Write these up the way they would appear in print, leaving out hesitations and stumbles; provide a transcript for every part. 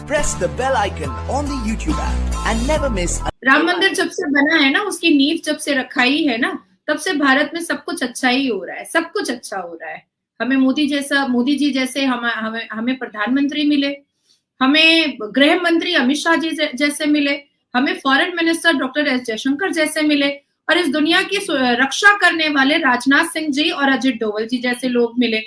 press the bell icon on the YouTube app and never miss. Ram मंदिर जब से बना है ना, उसकी नींव जब से रखाई है ना, तब से भारत में सब कुछ अच्छा ही हो रहा है, सब कुछ अच्छा हो रहा है। हमें मोदी जी जैसे हमें प्रधानमंत्री मिले, हमें गृह मंत्री अमित शाह जी जैसे मिले, हमें foreign minister doctor S Jaishankar जैसे मिले, और इस दुनिया की रक्षा करने वाले राजनाथ सिंह जी और अजित डोवल जी जैसे लोग मिले।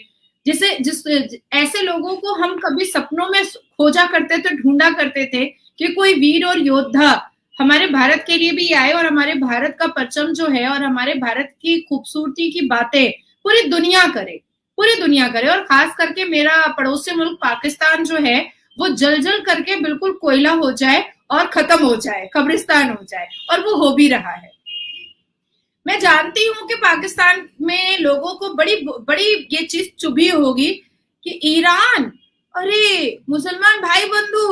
ऐसे लोगों को हम कभी सपनों में खोजा करते थे, ढूंढा करते थे कि कोई वीर और योद्धा हमारे भारत के लिए भी आए और हमारे भारत का परचम जो है और हमारे भारत की खूबसूरती की बातें पूरी दुनिया करे। और खास करके मेरा पड़ोसी मुल्क पाकिस्तान जो है वो जल करके बिल्कुल कोयला हो जाए और खत्म हो जाए, कब्रिस्तान हो जाए, और वो हो भी रहा है। मैं जानती हूं कि पाकिस्तान में लोगों को बड़ी ये चीज चुभी होगी कि ईरान, अरे मुसलमान भाई बंधु,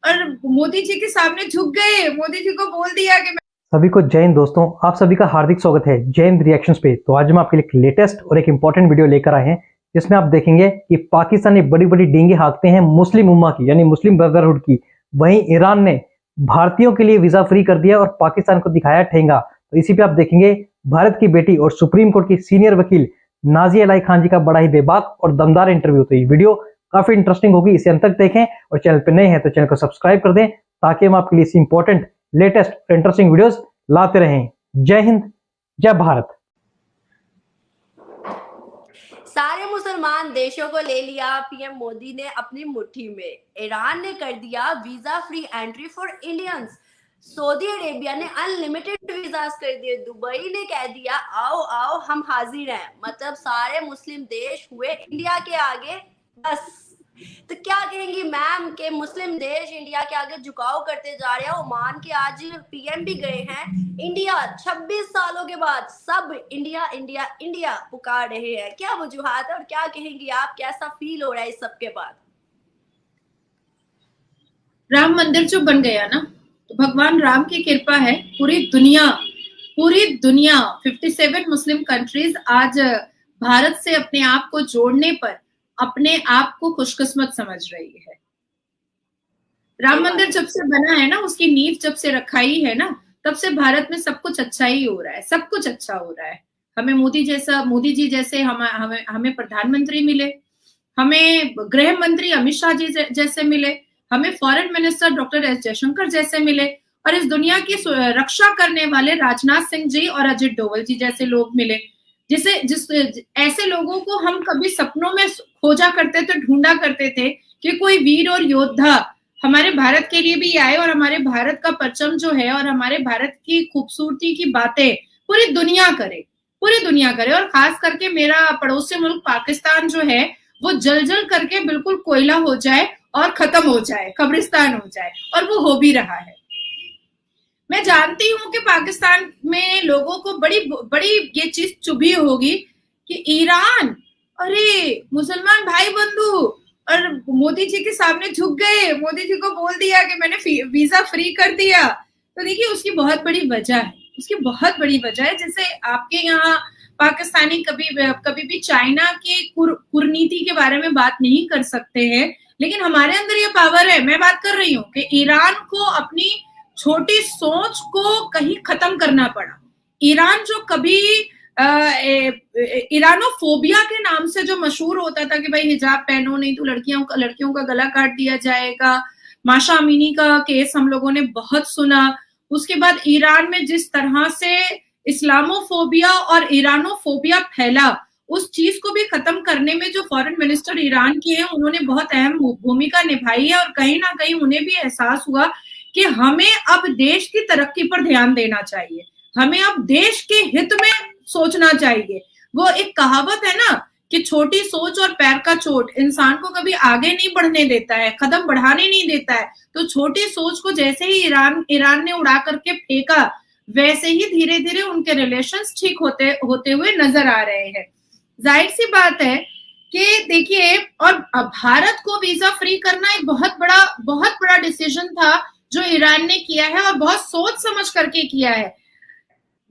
और मोदी जी के सामने झुक गए, मोदी जी को बोल दिया कि सभी को जय हिंद दोस्तों, आप सभी का हार्दिक स्वागत है जय हिंद रिएक्शंस पे। तो आज हम आपके लिए एक लेटेस्ट और एक इंपॉर्टेंट वीडियो लेकर आए हैं, जिसमें आप देखेंगे कि पाकिस्तान ने बड़ी बड़ी डींगे हाँकते हैं मुस्लिम उम्मा की, यानी मुस्लिम ब्रदरहुड की। वहीं ईरान ने भारतीयों के लिए वीजा फ्री कर दिया और पाकिस्तान को दिखाया ठेंगा। तो इसी पे आप देखेंगे भारत की बेटी और सुप्रीम कोर्ट की सीनियर वकील नाजिया इलाही खान जी का बड़ा ही बेबाक और दमदार इंटरव्यू। तो ये वीडियो काफी इंटरेस्टिंग होगी, इसे अंत तक देखें और चैनल पे नए हैं तो चैनल को सब्सक्राइब कर दें, ताकि हम आपके लिए इंपॉर्टेंट लेटेस्ट और इंटरेस्टिंग वीडियोस लाते रहें। जय हिंद, जय भारत। सारे मुसलमान देशों को ले लिया पीएम मोदी ने अपनी मुट्ठी में। ईरान ने कर दिया visa free entry for Indians. Saudi Arabia ने अनलिमिटेड वीजास कर दिए। दुबई ने कह दिया आओ आओ हम हाजिर हैं। मतलब सारे मुस्लिम देश हुए इंडिया के आगे बस। तो क्या कहेंगी मैम के मुस्लिम देश इंडिया के आगे झुकाव करते जा रहे हैं। ओमान के आज पीएम भी गए हैं इंडिया। 26 सालों के बाद सब इंडिया इंडिया इंडिया पुकार रहे हैं। क्या वजूहात है और क्या कहेंगी आप, कैसा फील हो रहा है इस सब के बाद? राम मंदिर जो बन गया ना, तो भगवान राम की कृपा है। पूरी दुनिया 57 मुस्लिम कंट्रीज आज भारत से अपने आप को जोड़ने पर अपने आप को खुशकिस्मत समझ रही है। राम मंदिर जब से बना है ना, उसकी नींव जब से रखाई है ना, तब से भारत में सब कुछ अच्छा ही हो रहा है, सब कुछ अच्छा हो रहा है। हमें मोदी जी जैसे हमें प्रधानमंत्री मिले, हमें गृह मंत्री अमित शाह जी जैसे मिले, हमें foreign minister doctor S Jaishankar जैसे मिले, और इस दुनिया की रक्षा करने वाले राजनाथ सिंह जी और अजित डोवल जी जैसे लोग मिले। ऐसे लोगों को हम कभी सपनों में खोजा करते थे, ढूंढा करते थे कि कोई वीर और योद्धा हमारे भारत के लिए भी आए और हमारे भारत का परचम जो है और हमारे भारत की खूबसूरती की बातें पूरी दुनिया करे। और खास करके मेरा पड़ोसी मुल्क पाकिस्तान जो है वो जल करके बिल्कुल कोयला हो जाए और खत्म हो जाए, कब्रिस्तान हो जाए, और वो हो भी रहा है। मैं जानती हूं कि पाकिस्तान में लोगों को बड़ी ये चीज चुभी होगी कि ईरान, अरे मुसलमान भाई बंधु, और मोदी जी के सामने झुक गए, मोदी जी को बोल दिया कि मैंने वीजा फ्री कर दिया। तो देखिए उसकी बहुत बड़ी वजह है। जैसे आपके यहाँ पाकिस्तानी कभी भी चाइना के कुरीति के बारे में बात नहीं कर सकते हैं, लेकिन हमारे अंदर ये पावर है। मैं बात कर रही हूँ कि ईरान को अपनी छोटी सोच को कहीं खत्म करना पड़ा। ईरान जो कभी ईरानोफोबिया के नाम से जो मशहूर होता था कि भाई हिजाब पहनो नहीं तो लड़कियों का गला काट दिया जाएगा। माशा अमीनी का केस हम लोगों ने बहुत सुना। उसके बाद ईरान में जिस तरह से इस्लामोफोबिया और ईरानोफोबिया फैला, उस चीज को भी खत्म करने में जो फॉरेन मिनिस्टर ईरान की है उन्होंने बहुत अहम भूमिका निभाई है। और कहीं ना कहीं उन्हें भी एहसास हुआ कि हमें अब देश की तरक्की पर ध्यान देना चाहिए, हमें अब देश के हित में सोचना चाहिए। वो एक कहावत है ना कि छोटी सोच और पैर का चोट इंसान को कभी आगे नहीं बढ़ने देता है, कदम बढ़ाने नहीं देता है। तो छोटी सोच को जैसे ही ईरान ने उड़ा करके फेंका, वैसे ही धीरे धीरे उनके रिलेशंस ठीक होते हुए नजर आ रहे हैं। जाहिर सी बात है कि देखिए, और भारत को वीजा फ्री करना एक बहुत बड़ा डिसीजन था जो ईरान ने किया है, और बहुत सोच समझ करके किया है।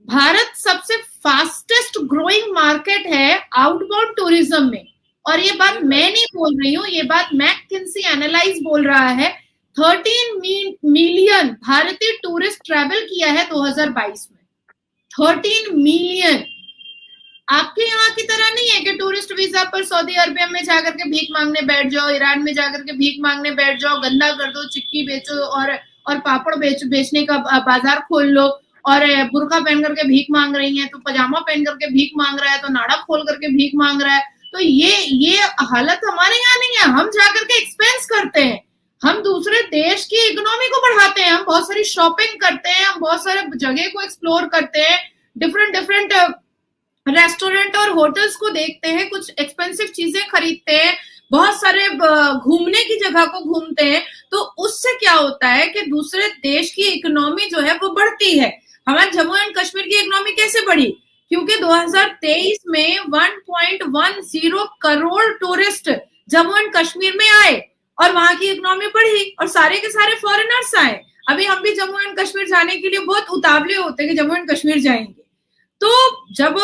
भारत सबसे फास्टेस्ट ग्रोइंग मार्केट है आउटबाउंड टूरिज्म में, और ये बात मैं नहीं बोल रही हूँ, ये बात मैकिंसी एनालाइज बोल रहा है 13 मिलियन भारतीय टूरिस्ट ट्रैवल किया है 2022 में। 13 मिलियन। आपके यहाँ की तरह नहीं है कि टूरिस्ट वीजा पर सऊदी अरबिया में जाकर के भीख मांगने बैठ जाओ, ईरान में जाकर के भीख मांगने बैठ जाओ, गंदा कर दो, चिक्की बेचो और पापड़ बेचने का बाजार खोल लो, और बुर्का पहन करके भीख मांग रही है, तो पजामा पहन करके भीख मांग रहा है, तो नाड़ा खोल करके भीख मांग रहा है। तो ये हालत हमारे यहाँ नहीं है। हम जाकर के एक्सपेंस करते हैं, हम दूसरे देश की इकोनॉमी को बढ़ाते हैं, हम बहुत सारी शॉपिंग करते हैं, हम बहुत सारे जगह को एक्सप्लोर करते हैं, डिफरेंट रेस्टोरेंट और होटल्स को देखते हैं, कुछ एक्सपेंसिव चीजें खरीदते हैं, बहुत सारे घूमने की जगह को घूमते हैं। तो उससे क्या होता है कि दूसरे देश की इकोनॉमी जो है वो बढ़ती है। हमारे जम्मू एंड कश्मीर की इकोनॉमी कैसे बढ़ी? क्योंकि 2023 में 1.10 करोड़ टूरिस्ट जम्मू एंड कश्मीर में आए और वहां की इकोनॉमी बढ़ी और सारे के सारे फॉरेनर्स आए। अभी हम भी जम्मू एंड कश्मीर जाने के लिए बहुत उतावले होते हैं कि जम्मू एंड कश्मीर जाएंगे। तो जब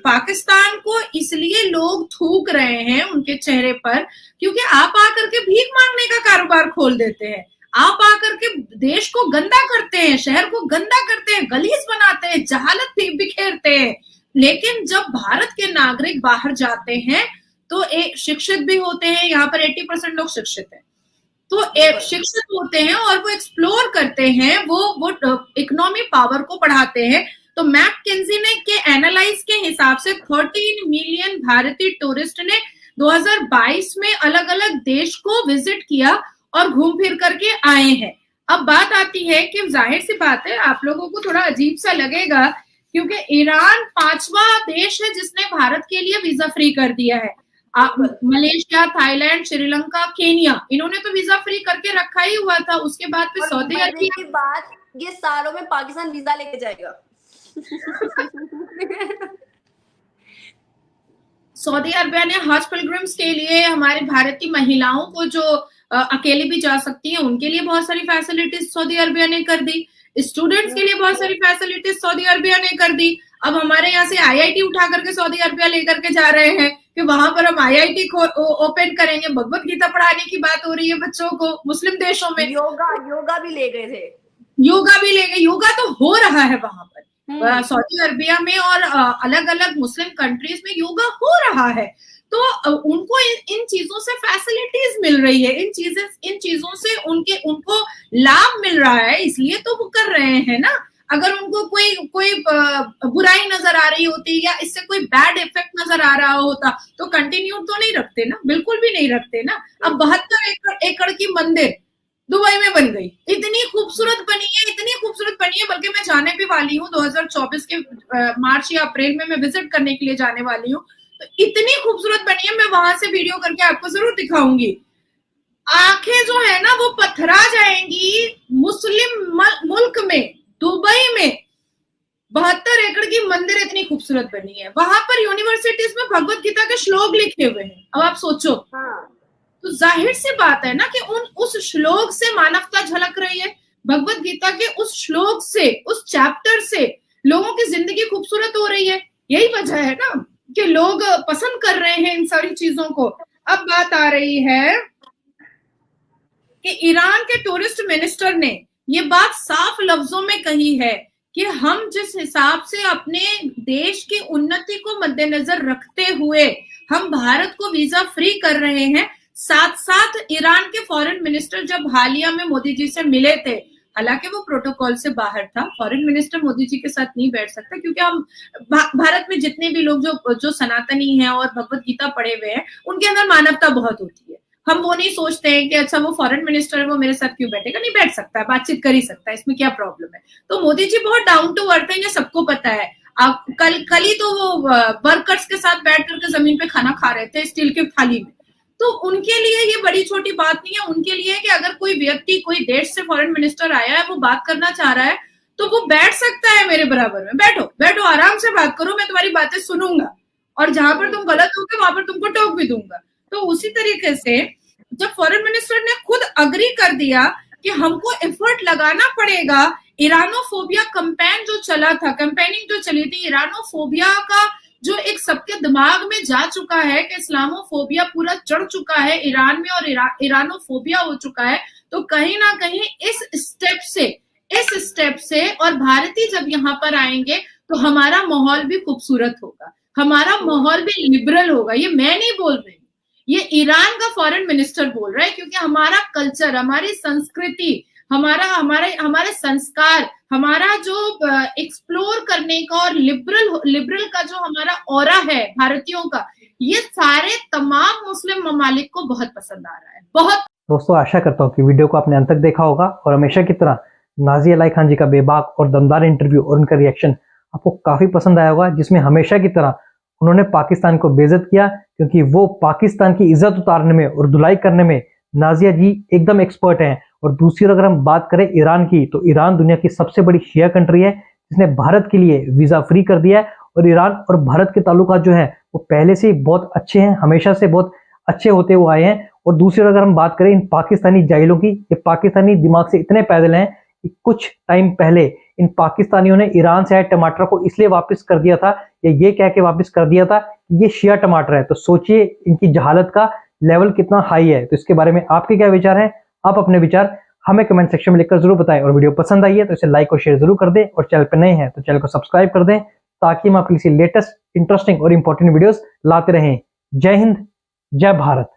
पाकिस्तान को इसलिए लोग थूक रहे हैं उनके चेहरे पर, क्योंकि आप आकर के भीख मांगने का कारोबार खोल देते हैं, आप आकर के देश को गंदा करते हैं, शहर को गंदा करते हैं, गलीज बनाते हैं, जहालत बिखेरते हैं। लेकिन जब भारत के नागरिक बाहर जाते हैं तो शिक्षित भी होते हैं, यहाँ पर 80% लोग शिक्षित हैं, तो शिक्षित होते हैं और वो एक्सप्लोर करते हैं, वो इकोनॉमी पावर को बढ़ाते हैं। तो मैककिंजी ने के एनालाइज के हिसाब से 13 मिलियन भारतीय टूरिस्ट ने 2022 में अलग अलग देश को विजिट किया और घूम फिर करके आए हैं। अब बात आती है कि जाहिर सी बात है आप लोगों को थोड़ा अजीब सा लगेगा, क्योंकि ईरान 5वां देश है जिसने भारत के लिए वीजा फ्री कर दिया है। मलेशिया, थाईलैंड, श्रीलंका, केनिया, इन्होंने तो वीजा फ्री करके रखा ही हुआ था। उसके बाद फिर सऊदी अरबिया के बाद ये सालों में पाकिस्तान वीजा लेके जाएगा। सऊदी अरबिया ने हज पिलग्रिम्स के लिए हमारे भारतीय महिलाओं को जो अकेले भी जा सकती हैं उनके लिए बहुत सारी फैसिलिटीज सऊदी अरबिया ने कर दी। स्टूडेंट्स के लिए बहुत सारी फैसिलिटीज सऊदी अरबिया ने कर दी। अब हमारे यहाँ से आईआईटी उठा करके सऊदी अरबिया लेकर के जा रहे हैं कि वहां पर हम आईआईटी ओपन करेंगे। भगवत गीता पढ़ाने की बात हो रही है बच्चों को मुस्लिम देशों में। योगा भी ले गए थे, योगा भी ले गए। योगा तो हो रहा है वहां पर सऊदी अरबिया में और अलग अलग मुस्लिम कंट्रीज में योगा हो रहा है। तो उनको इन चीजों से फैसिलिटीज मिल रही है, इन चीजों से उनको लाभ मिल रहा है, इसलिए तो वो कर रहे हैं ना। अगर उनको कोई बुराई नजर आ रही होती या इससे कोई बैड इफेक्ट नजर आ रहा होता तो कंटिन्यू तो नहीं रखते ना, बिल्कुल भी नहीं रखते ना। अब 72 एकड़ की मंदिर दुबई में बन गई, इतनी खूबसूरत बनी है, बल्कि मैं जाने भी वाली हूँ 2024 के मार्च या अप्रैल में मैं विजिट करने के लिए जाने वाली हूँ। तो इतनी खूबसूरत बनी है, मैं वहां से वीडियो करके आपको जरूर दिखाऊंगी। आंखें जो है ना वो पथरा जाएंगी। मुस्लिम मुल्क में, दुबई में 72 एकड़ की मंदिर इतनी खूबसूरत बनी है, वहां पर यूनिवर्सिटीज में भगवत गीता के श्लोक लिखे हुए हैं। अब आप सोचो, तो जाहिर सी बात है ना कि उस श्लोक से मानवता झलक रही है। भगवत गीता के उस श्लोक से, उस चैप्टर से लोगों की जिंदगी खूबसूरत हो रही है। यही वजह है ना कि लोग पसंद कर रहे हैं इन सारी चीजों को। अब बात आ रही है कि ईरान के टूरिस्ट मिनिस्टर ने ये बात साफ लफ्जों में कही है कि हम जिस हिसाब से अपने देश की उन्नति को मद्देनजर रखते हुए हम भारत को वीजा फ्री कर रहे हैं, साथ साथ ईरान के फॉरेन मिनिस्टर जब हालिया में मोदी जी से मिले थे, हालांकि वो प्रोटोकॉल से बाहर था, फॉरेन मिनिस्टर मोदी जी के साथ नहीं बैठ सकता, क्योंकि हम भारत में जितने भी लोग जो सनातनी हैं और भगवत गीता पढ़े हुए हैं उनके अंदर मानवता बहुत होती है। हम वो नहीं सोचते हैं कि अच्छा वो फॉरेन मिनिस्टर है वो मेरे साथ क्यों बैठेगा, नहीं बैठ सकता है, बातचीत कर ही सकता है, इसमें क्या प्रॉब्लम है। तो मोदी जी बहुत डाउन टू अर्थ है, ये सबको पता है। आप कल ही तो वो वर्कर्स के साथ बैठ करके जमीन पे खाना खा रहे थे स्टील की थाली में। तो उनके लिए ये बड़ी छोटी बात नहीं है। उनके लिए कि अगर कोई व्यक्ति कोई देश से फॉरेन मिनिस्टर आया है, वो बात करना चाह रहा है, तो वो बैठ सकता है मेरे बराबर में। बैठो आराम से बात करो, मैं तुम्हारी बातें सुनूंगा और जहां पर तुम गलत होगे वहां पर तुमको टोक भी दूंगा। तो उसी तरीके से जब फॉरेन मिनिस्टर ने खुद अग्री कर दिया कि हमको एफर्ट लगाना पड़ेगा, ईरानोफोबिया कैंपेनिंग जो चली थी, ईरानोफोबिया का जो एक सबके दिमाग में जा चुका है कि इस्लामोफोबिया पूरा चढ़ चुका है ईरान में और ईरानोफोबिया हो चुका है, तो कहीं ना कहीं इस स्टेप से और भारतीय जब यहाँ पर आएंगे तो हमारा माहौल भी खूबसूरत होगा, हमारा माहौल भी लिबरल होगा। ये मैं नहीं बोल रही, ये ईरान का फॉरेन मिनिस्टर बोल रहा है, क्योंकि हमारा कल्चर, हमारी संस्कृति, हमारे संस्कार, हमारा जो एक्सप्लोर करने का और लिबरल का जो हमारा ऑरा है भारतीयों का, ये सारे तमाम मुस्लिम ममालिक को बहुत पसंद आ रहा है। बहुत दोस्तों, आशा करता हूँ कि वीडियो को आपने अंत तक देखा होगा और हमेशा की तरह नाज़िया अलाई खान जी का बेबाक और दमदार इंटरव्यू और उनका रिएक्शन आपको काफी पसंद आया होगा, जिसमें हमेशा की तरह उन्होंने पाकिस्तान को बेइज्जत किया, क्योंकि वो पाकिस्तान की इज्जत उतारने में और धुलाई करने में नाज़िया जी एकदम एक्सपर्ट हैं। और दूसरी अगर हम बात करें ईरान की, तो ईरान दुनिया की सबसे बड़ी शिया कंट्री है, जिसने भारत के लिए वीजा फ्री कर दिया है। और ईरान और भारत के ताल्लुकात जो है वो पहले से ही बहुत अच्छे हैं, हमेशा से बहुत अच्छे होते हुए आए हैं। और दूसरी अगर हम बात करें इन पाकिस्तानी जाहिलों की, ये पाकिस्तानी दिमाग से इतने पैदल हैं कि कुछ टाइम पहले इन पाकिस्तानियों ने ईरान से आए टमाटर को इसलिए वापस कर दिया था, या ये कह के वापस कर दिया था कि ये शिया टमाटर है। तो सोचिए इनकी जहालत का लेवल कितना हाई है। तो इसके बारे में आपके क्या विचार हैं? आप अपने विचार हमें कमेंट सेक्शन में लिखकर जरूर बताएं। और वीडियो पसंद आई है तो इसे लाइक और शेयर जरूर कर दें, और चैनल पर नए हैं तो चैनल को सब्सक्राइब कर दें, ताकि हम आपके लिए लेटेस्ट, इंटरेस्टिंग और इंपॉर्टेंट वीडियोस लाते रहें। जय हिंद, जय भारत।